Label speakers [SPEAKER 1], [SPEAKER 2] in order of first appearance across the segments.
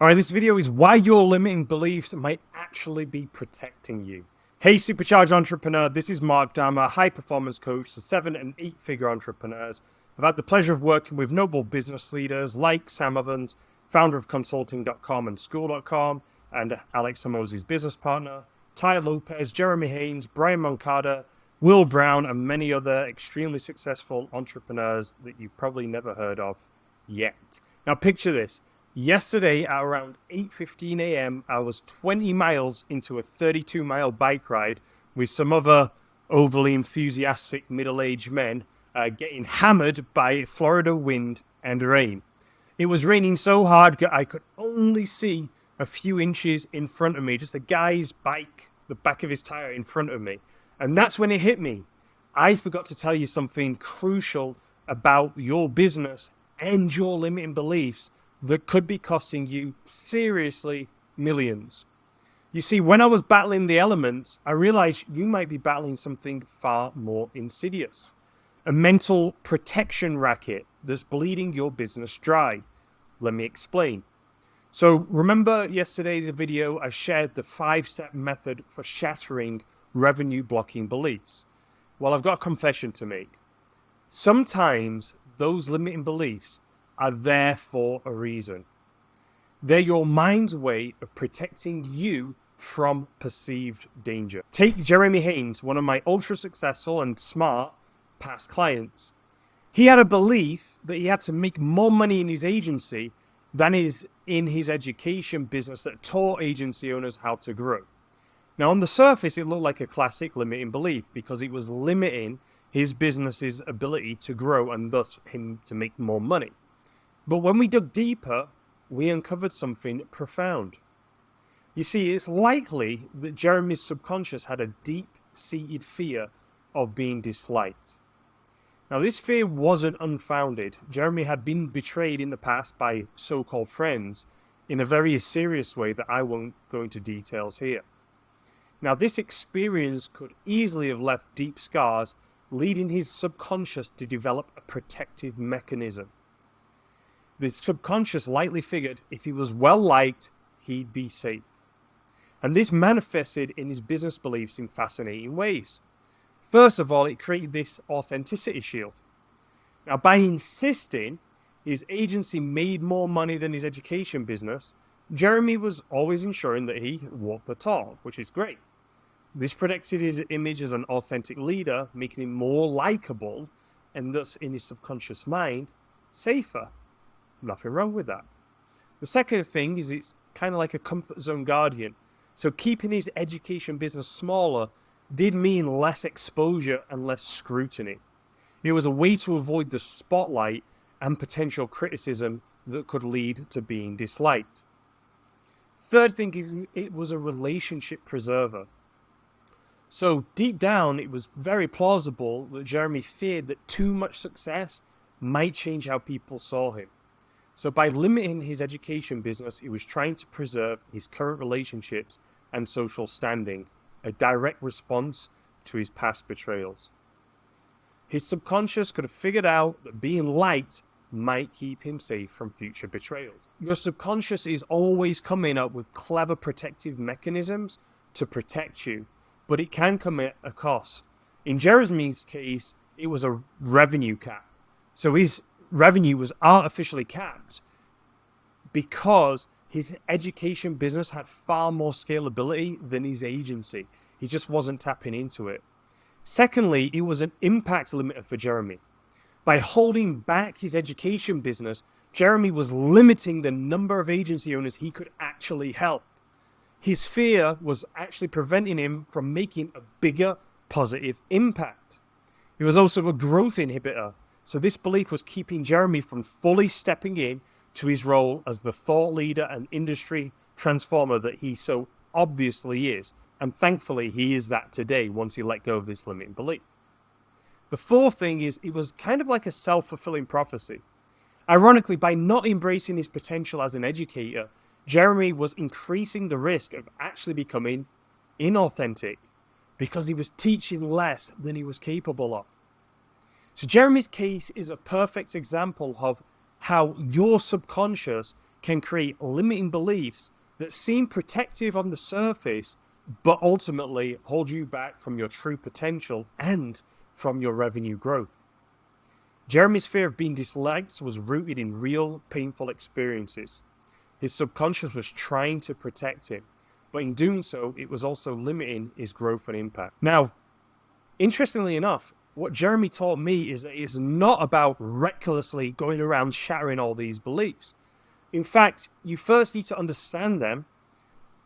[SPEAKER 1] Alright, this video is why your limiting beliefs might actually be protecting you. Hey Supercharged Entrepreneur, this is Mark Dhamma, high performance coach to 7 and 8 figure entrepreneurs. I've had the pleasure of working with notable business leaders like Sam Evans, founder of consulting.com and school.com, and Alex Hormozi's business partner, Ty Lopez, Jeremy Haynes, Brian Moncada, Will Brown, and many other extremely successful entrepreneurs that you've probably never heard of yet. Now picture this. Yesterday at around 8:15 a.m. I was 20 miles into a 32-mile bike ride with some other overly enthusiastic middle-aged men getting hammered by Florida wind and rain. It was raining so hard that I could only see a few inches in front of me, just a guy's bike, the back of his tire in front of me. And that's when it hit me. I forgot to tell you something crucial about your business and your limiting beliefs that could be costing you seriously millions. You see, when I was battling the elements, I realized you might be battling something far more insidious. A mental protection racket that's bleeding your business dry. Let me explain. So remember yesterday the video I shared the 5-step method for shattering revenue blocking beliefs. Well, I've got a confession to make. Sometimes those limiting beliefs are there for a reason. They're your mind's way of protecting you from perceived danger. Take Jeremy Haynes, one of my ultra successful and smart past clients. He had a belief that he had to make more money in his agency than is in his education business that taught agency owners how to grow. Now on the surface it looked like a classic limiting belief because it was limiting his business's ability to grow and thus him to make more money. But when we dug deeper, we uncovered something profound. You see, it's likely that Jeremy's subconscious had a deep-seated fear of being disliked. Now, this fear wasn't unfounded. Jeremy had been betrayed in the past by so-called friends in a very serious way that I won't go into details here. Now, this experience could easily have left deep scars, leading his subconscious to develop a protective mechanism. The subconscious likely figured if he was well liked, he'd be safe. And this manifested in his business beliefs in fascinating ways. First of all, it created this authenticity shield. Now, by insisting his agency made more money than his education business, Jeremy was always ensuring that he walked the talk, which is great. This protected his image as an authentic leader, making him more likable and thus, in his subconscious mind, safer. Nothing wrong with that. The second thing is it's kind of like a comfort zone guardian. So keeping his education business smaller did mean less exposure and less scrutiny. It was a way to avoid the spotlight and potential criticism that could lead to being disliked. Third thing is it was a relationship preserver. So deep down, it was very plausible that Jeremy feared that too much success might change how people saw him. So by limiting his education business, he was trying to preserve his current relationships and social standing, a direct response to his past betrayals. His subconscious could have figured out that being liked might keep him safe from future betrayals. Your subconscious is always coming up with clever protective mechanisms to protect you, but it can come at a cost. In Jeremy's case, it was a revenue cap. So his revenue was artificially capped because his education business had far more scalability than his agency. He just wasn't tapping into it. Secondly, it was an impact limiter for Jeremy. By holding back his education business, Jeremy was limiting the number of agency owners he could actually help. His fear was actually preventing him from making a bigger positive impact. It was also a growth inhibitor. So this belief was keeping Jeremy from fully stepping in to his role as the thought leader and industry transformer that he so obviously is. And thankfully, he is that today once he let go of this limiting belief. The fourth thing is it was kind of like a self-fulfilling prophecy. Ironically, by not embracing his potential as an educator, Jeremy was increasing the risk of actually becoming inauthentic because he was teaching less than he was capable of. So Jeremy's case is a perfect example of how your subconscious can create limiting beliefs that seem protective on the surface, but ultimately hold you back from your true potential and from your revenue growth. Jeremy's fear of being disliked was rooted in real, painful experiences. His subconscious was trying to protect him, but in doing so, it was also limiting his growth and impact. Now, interestingly enough, what Jeremy taught me is that it's not about recklessly going around shattering all these beliefs. In fact, you first need to understand them,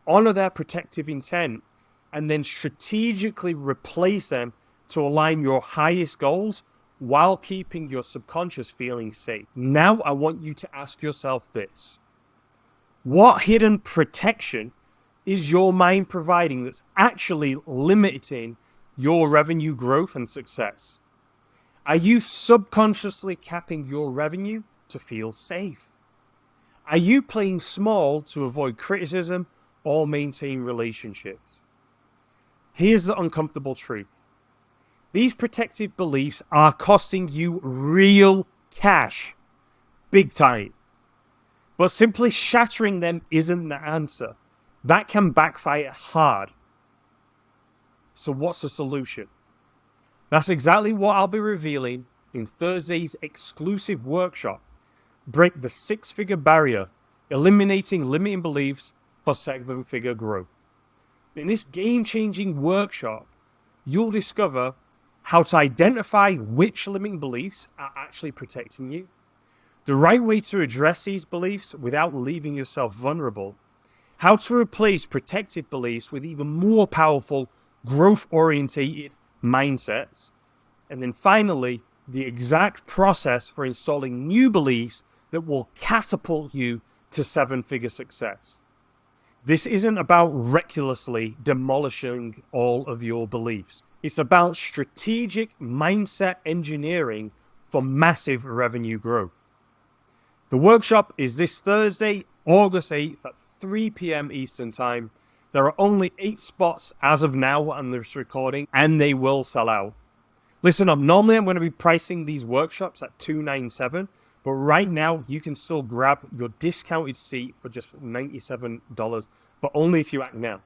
[SPEAKER 1] honor their protective intent, and then strategically replace them to align your highest goals while keeping your subconscious feeling safe. Now I want you to ask yourself this. What hidden protection is your mind providing that's actually limiting your revenue growth and success? Are you subconsciously capping your revenue to feel safe? Are you playing small to avoid criticism or maintain relationships? Here's the uncomfortable truth. These protective beliefs are costing you real cash, big time. But simply shattering them isn't the answer. That can backfire hard. So what's the solution? That's exactly what I'll be revealing in Thursday's exclusive workshop, Break the Six-Figure Barrier, Eliminating Limiting Beliefs for Seven-Figure Growth. In this game-changing workshop, you'll discover how to identify which limiting beliefs are actually protecting you, the right way to address these beliefs without leaving yourself vulnerable, how to replace protective beliefs with even more powerful growth-orientated mindsets, and then finally, the exact process for installing new beliefs that will catapult you to seven-figure success. This isn't about recklessly demolishing all of your beliefs. It's about strategic mindset engineering for massive revenue growth. The workshop is this Thursday, August 8th at 3 p.m. Eastern Time. There are only 8 spots as of now on this recording, and they will sell out. Listen up, normally I'm going to be pricing these workshops at $297, but right now you can still grab your discounted seat for just $97, but only if you act now.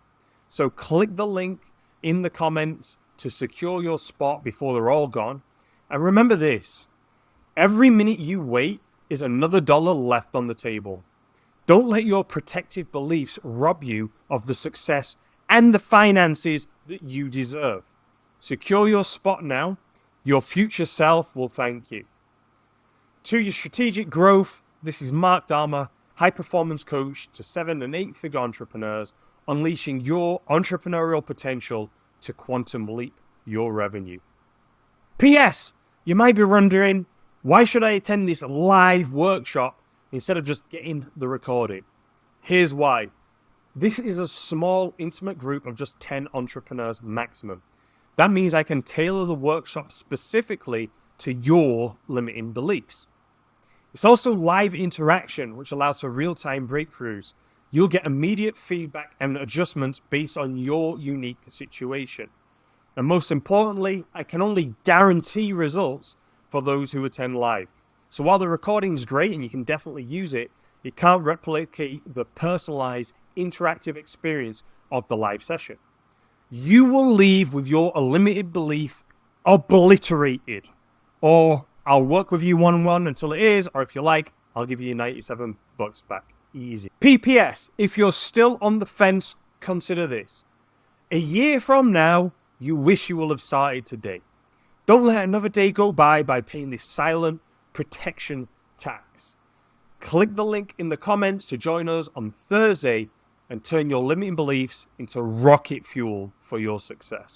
[SPEAKER 1] So click the link in the comments to secure your spot before they're all gone. And remember this, every minute you wait is another dollar left on the table. Don't let your protective beliefs rob you of the success and the finances that you deserve. Secure your spot now. Your future self will thank you. To your strategic growth, this is Mark Dhamma, high performance coach to 7- and 8-figure entrepreneurs, unleashing your entrepreneurial potential to quantum leap your revenue. P.S. You might be wondering, why should I attend this live workshop instead of just getting the recording? Here's why. This is a small, intimate group of just 10 entrepreneurs maximum. That means I can tailor the workshop specifically to your limiting beliefs. It's also live interaction, which allows for real-time breakthroughs. You'll get immediate feedback and adjustments based on your unique situation. And most importantly, I can only guarantee results for those who attend live. So while the recording is great and you can definitely use it, it can't replicate the personalized, interactive experience of the live session. You will leave with your limited belief obliterated. Or I'll work with you one-on-one until it is, or if you like, I'll give you $97 back. Easy. PPS, if you're still on the fence, consider this. A year from now, you wish you will have started today. Don't let another day go by paying this silent protection tax. Click the link in the comments to join us on Thursday and turn your limiting beliefs into rocket fuel for your success.